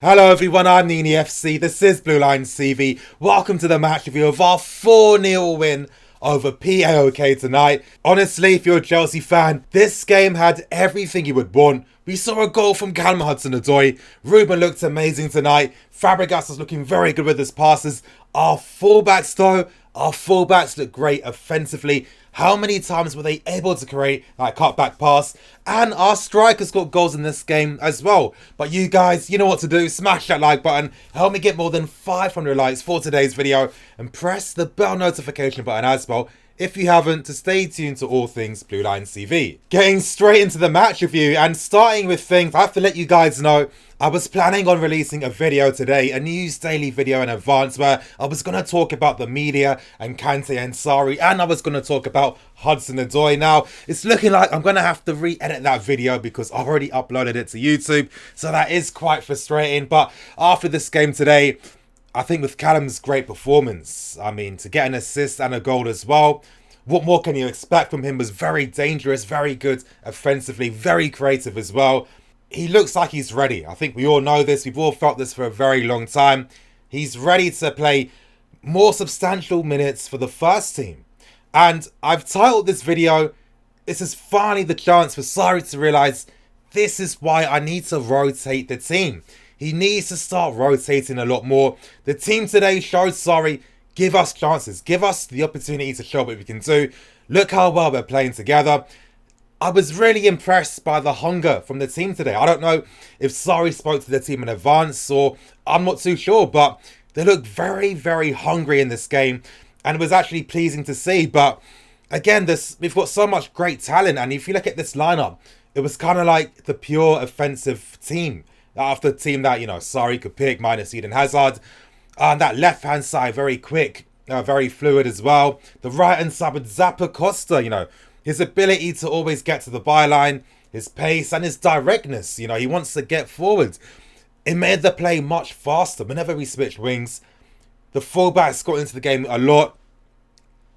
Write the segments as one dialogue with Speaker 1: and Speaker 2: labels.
Speaker 1: Hello everyone, I'm Nini FC, this is Blue Lines TV. Welcome to the match review of our 4-0 win over PAOK tonight. Honestly, if you're a Chelsea fan, this game had everything you would want. We saw a goal from HUDSON ODOI. Ruben looked amazing tonight. Fabregas was looking very good with his passes. Our fullbacks look great offensively. How many times were they able to create that cutback pass? And our strikers got goals in this game as well. But you guys, you know what to do. Smash that like button. Help me get more than 500 likes for today's video. And press the bell notification button as well, if you haven't, to stay tuned to all things Blue Lines TV. Getting straight into the match review and starting with things, I have to let you guys know, I was planning on releasing a video today, a news daily video in advance, where I was going to talk about the media and Kante and SARRI, and I was going to talk about HUDSON ODOI. Now, it's looking like I'm going to have to re-edit that video because I've already uploaded it to YouTube, so that is quite frustrating. But after this game today, I think with Callum's great performance, I mean, to get an assist and a goal as well, what more can you expect from him? Was very dangerous, very good offensively, very creative as well. He looks like he's ready. I think we all know this. We've all felt this for a very long time. He's ready to play more substantial minutes for the first team. And I've titled this video, this is finally the chance for SARRI to realise this is why I need to rotate the team. He needs to start rotating a lot more. The team today showed SARRI, give us chances. Give us the opportunity to show what we can do. Look how well we're playing together. I was really impressed by the hunger from the team today. I don't know if SARRI spoke to the team in advance, or I'm not too sure, but they looked very, very hungry in this game, and it was actually pleasing to see. But again, we've got so much great talent, and if you look at this lineup, it was kind of like the pure offensive team. After the team that, SARRI could pick, minus Eden Hazard. And that left-hand side, very quick, very fluid as well. The right-hand side with Zappacosta, his ability to always get to the byline, his pace and his directness. He wants to get forward. It made the play much faster whenever we switched wings. The fullbacks got into the game a lot.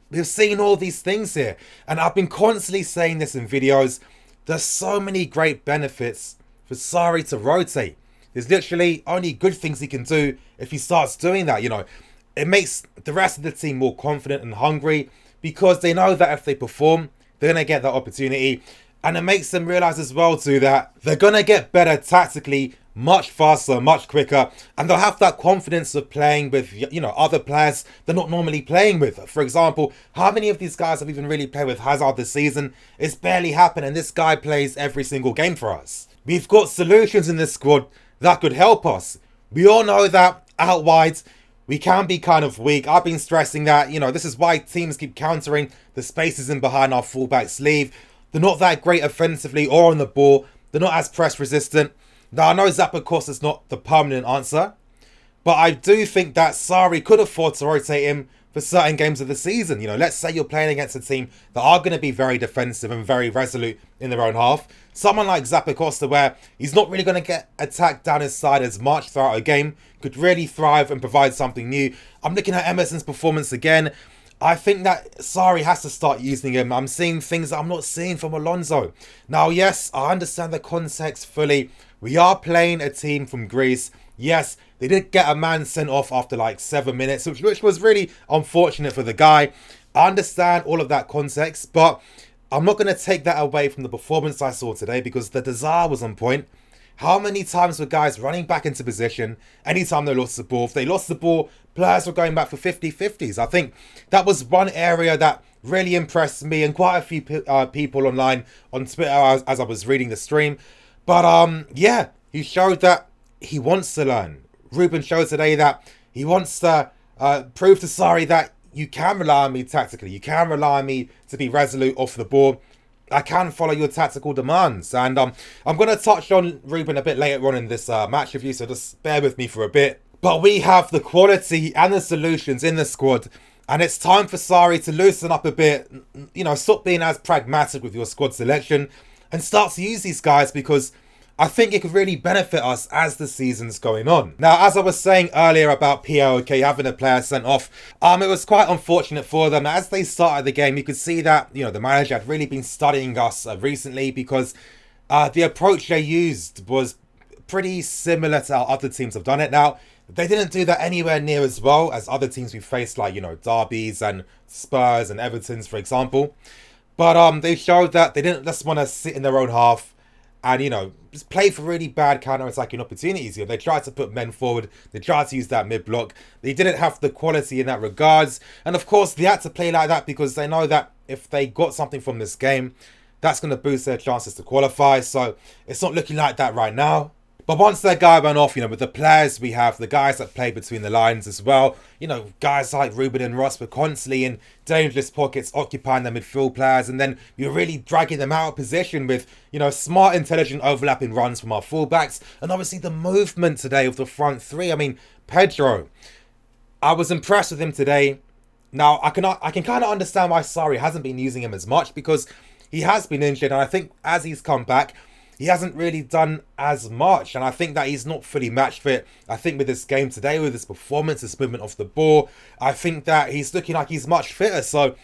Speaker 1: We've seen all these things here. And I've been constantly saying this in videos. There's so many great benefits for SARRI to rotate. There's literally only good things he can do if he starts doing that. It makes the rest of the team more confident and hungry because they know that if they perform, they're going to get that opportunity. And it makes them realize as well too that they're going to get better tactically much faster, much quicker, and they'll have that confidence of playing with other players they're not normally playing with. For example, how many of these guys have even really played with Hazard this season? It's barely happened, and this guy plays every single game for us. We've got solutions in this squad that could help us. We all know that out wide we can be kind of weak. I've been stressing that, this is why teams keep countering the spaces in behind our fullback sleeve. They're not that great offensively or on the ball. They're not as press resistant. Now, I know Zappacosta's not the permanent answer, but I do think that SARRI could afford to rotate him for certain games of the season. Let's say you're playing against a team that are going to be very defensive and very resolute in their own half. Someone like Zappacosta, where he's not really going to get attacked down his side as much throughout a game, could really thrive and provide something new. I'm looking at Emerson's performance again. I think that SARRI has to start using him. I'm seeing things that I'm not seeing from Alonso. Now, yes, I understand the context fully. We are playing a team from Greece. Yes, they did get a man sent off after like 7 minutes, which was really unfortunate for the guy. I understand all of that context, but I'm not going to take that away from the performance I saw today because the desire was on point. How many times were guys running back into position anytime they lost the ball? If they lost the ball, players were going back for 50-50s. I think that was one area that really impressed me and quite a few people online on Twitter as I was reading the stream. But yeah, he showed that he wants to learn. Ruben showed today that he wants to prove to SARRI that you can rely on me tactically. You can rely on me to be resolute off the ball. I can follow your tactical demands. And I'm going to touch on Ruben a bit later on in this match review, so just bear with me for a bit. But we have the quality and the solutions in the squad. And it's time for SARRI to loosen up a bit. Stop being as pragmatic with your squad selection and start to use these guys, because I think it could really benefit us as the season's going on. Now, as I was saying earlier about PAOK having a player sent off, it was quite unfortunate for them. As they started the game, you could see that, the manager had really been studying us recently, because the approach they used was pretty similar to how other teams have done it. Now, they didn't do that anywhere near as well as other teams we faced, like, Derbies and Spurs and Everton's, for example. But they showed that they didn't just want to sit in their own half and, just play for really bad counter-attacking opportunities. They tried to put men forward. They tried to use that mid-block. They didn't have the quality in that regards. And, of course, they had to play like that because they know that if they got something from this game, that's going to boost their chances to qualify. So it's not looking like that right now. But once that guy went off, with the players we have, the guys that play between the lines as well, guys like Ruben and Ross were constantly in dangerous pockets, occupying the midfield players, and then you're really dragging them out of position with, smart, intelligent overlapping runs from our fullbacks, and obviously the movement today of the front three. I mean, Pedro, I was impressed with him today. Now, I can kind of understand why Sarri hasn't been using him as much, because he has been injured, and I think as he's come back, he hasn't really done as much, and I think that he's not fully match fit. I think with this game today, with his performance, his movement off the ball, I think that he's looking like he's much fitter. So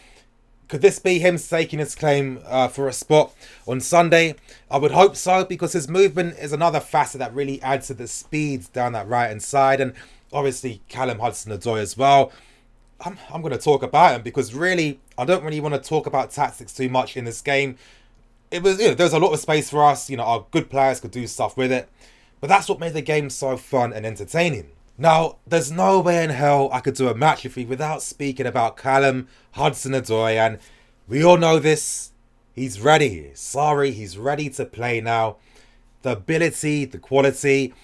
Speaker 1: could this be him staking his claim for a spot on Sunday? I would hope so, because his movement is another facet that really adds to the speed down that right-hand side, and obviously Callum Hudson-Odoi as well. I'm going to talk about him because really, I don't really want to talk about tactics too much in this game. It was, there was a lot of space for us. Our good players could do stuff with it. But that's what made the game so fun and entertaining. Now, there's no way in hell I could do a match with you without speaking about Callum Hudson-Odoi. And we all know this. He's ready. Sorry, he's ready to play now. The ability, the quality.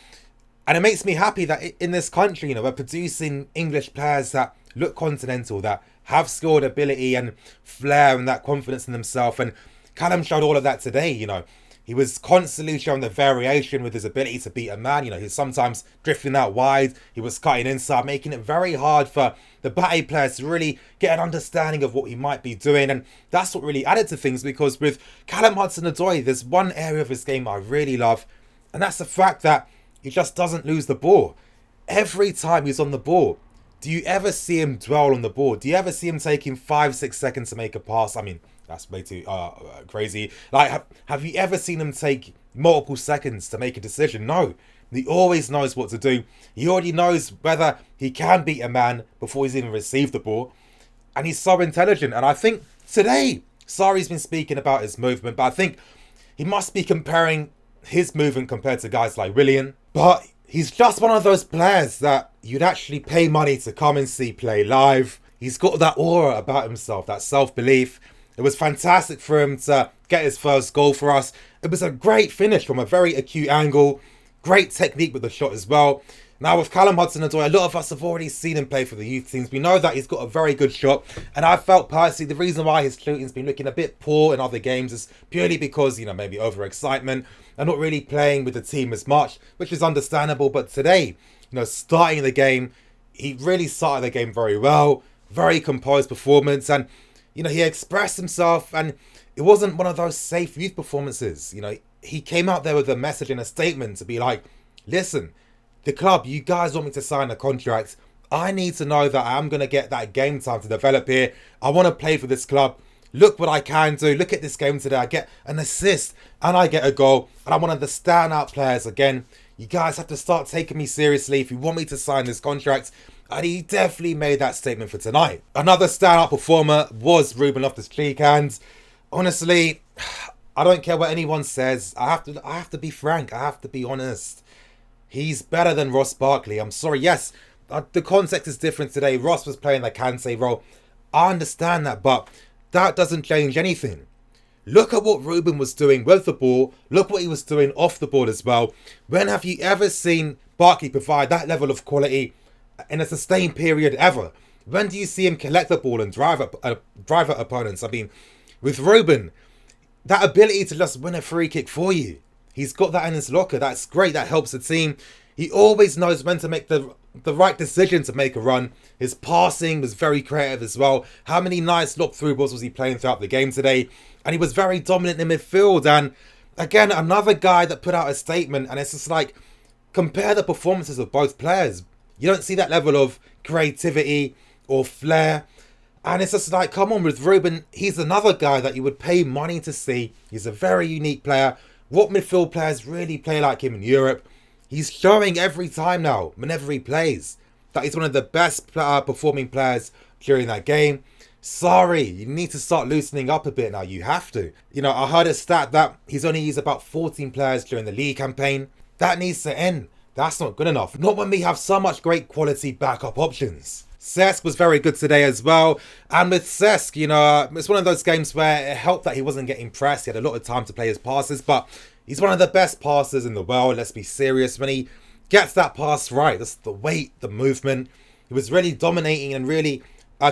Speaker 1: And it makes me happy that in this country, we're producing English players that look continental, that have skilled ability and flair and that confidence in themselves. And Callum showed all of that today. He was constantly showing the variation with his ability to beat a man. He's sometimes drifting out wide. He was cutting inside, making it very hard for the Batty players to really get an understanding of what he might be doing. And that's what really added to things, because with Callum Hudson-Odoi, there's one area of his game I really love, and that's the fact that he just doesn't lose the ball. Every time he's on the ball, do you ever see him dwell on the ball? Do you ever see him taking 5-6 seconds to make a pass? I mean, that's way too crazy. Like, have you ever seen him take multiple seconds to make a decision? No. He always knows what to do. He already knows whether he can beat a man before he's even received the ball. And he's so intelligent. And I think today, Sarri's been speaking about his movement, but I think he must be comparing his movement compared to guys like Willian. But he's just one of those players that you'd actually pay money to come and see play live. He's got that aura about himself, that self-belief. It was fantastic for him to get his first goal for us. It was a great finish from a very acute angle. Great technique with the shot as well. Now with Callum Hudson-Odoi, a lot of us have already seen him play for the youth teams. We know that he's got a very good shot. And I felt personally the reason why his shooting's been looking a bit poor in other games is purely because, maybe overexcitement and not really playing with the team as much, which is understandable. But today, starting the game, he really started the game very well. Very composed performance, and he expressed himself, and it wasn't one of those safe youth performances. He came out there with a message and a statement to be like, listen, the club, you guys want me to sign a contract. I need to know that I'm going to get that game time to develop here. I want to play for this club. Look what I can do. Look at this game today. I get an assist and I get a goal. And I'm one of the standout players again. You guys have to start taking me seriously if you want me to sign this contract. And he definitely made that statement for tonight. Another standout performer was Ruben Loftus-Cheek, and honestly, I don't care what anyone says. I have to be frank. I have to be honest. He's better than Ross Barkley. I'm sorry. Yes, the context is different today. Ross was playing the Kante role. I understand that, but that doesn't change anything. Look at what Ruben was doing with the ball. Look what he was doing off the ball as well. When have you ever seen Barkley provide that level of quality in a sustained period ever? When do you see him collect the ball and drive at opponents? I mean, with Ruben, that ability to just win a free kick for you, he's got that in his locker. That's great. That helps the team. He always knows when to make the right decision to make a run. His passing was very creative as well. How many nice lob through balls was he playing throughout the game today? And he was very dominant in midfield. And again, another guy that put out a statement, and it's just like, compare the performances of both players. You don't see that level of creativity or flair. And it's just like, come on, with Ruben, he's another guy that you would pay money to see. He's a very unique player. What midfield players really play like him in Europe? he's showing every time now, whenever he plays, that he's one of the best performing players during that game. Sorry, you need to start loosening up a bit now. You have to. You know, I heard a stat that he's only used about 14 players during the league campaign. That needs to end. That's not good enough. Not when we have so much great quality backup options. Cesc was very good today as well. And with Cesc, you know, it's one of those games where it helped that he wasn't getting pressed. He had a lot of time to play his passes, but he's one of the best passers in the world. Let's be serious. When he gets that pass right, that's the weight, the movement. He was really dominating and really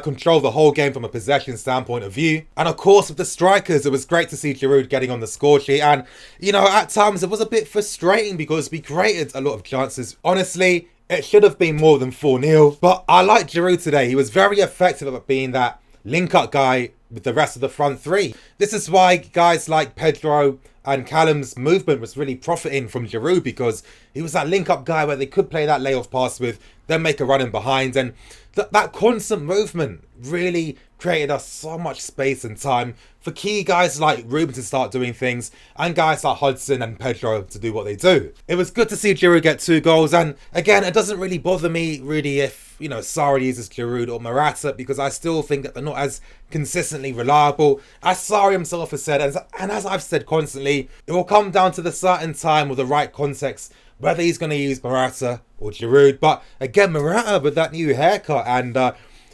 Speaker 1: control the whole game from a possession standpoint of view. And of course, with the strikers, it was great to see Giroud getting on the score sheet. And, you know, at times it was a bit frustrating because we created a lot of chances. Honestly, it should have been more than 4-0. But I like Giroud today. He was very effective at being that link-up guy with the rest of the front three. This is why guys like Pedro and Callum's movement was really profiting from Giroud, because he was that link-up guy where they could play that layoff pass with, then make a run in behind. And that constant movement really created us so much space and time for key guys like Ruben to start doing things and guys like Hudson and Pedro to do what they do. It was good to see Giroud get 2 goals, and again, it doesn't really bother me really if, you know, Sarri uses Giroud or Morata, because I still think that they're not as consistently reliable. As Sarri himself has said, and as I've said constantly, it will come down to the certain time or the right context whether he's going to use Morata or Giroud. But again, Morata with that new haircut, and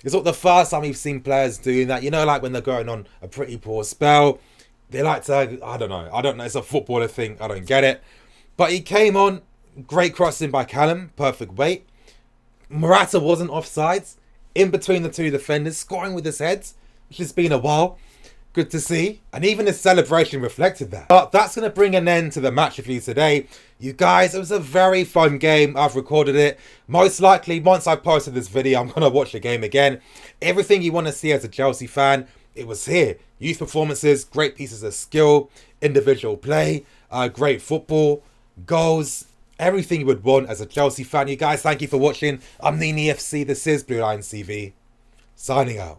Speaker 1: it's not the first time we've seen players doing that. You know, like when they're going on a pretty poor spell, they like to, I don't know, it's a footballer thing, I don't get it. But he came on, great crossing by Callum, perfect weight. Morata wasn't offsides, in between the two defenders, scoring with his head, which has been a while. Good to see. And even his celebration reflected that. But that's going to bring an end to the match review today. You guys, it was a very fun game. I've recorded it. Most likely, once I posted this video, I'm going to watch the game again. Everything you want to see as a Chelsea fan, it was here. Youth performances, great pieces of skill, individual play, great football, goals, everything you would want as a Chelsea fan. You guys, thank you for watching. I'm Nini FC. This is Blue Line CV. Signing out.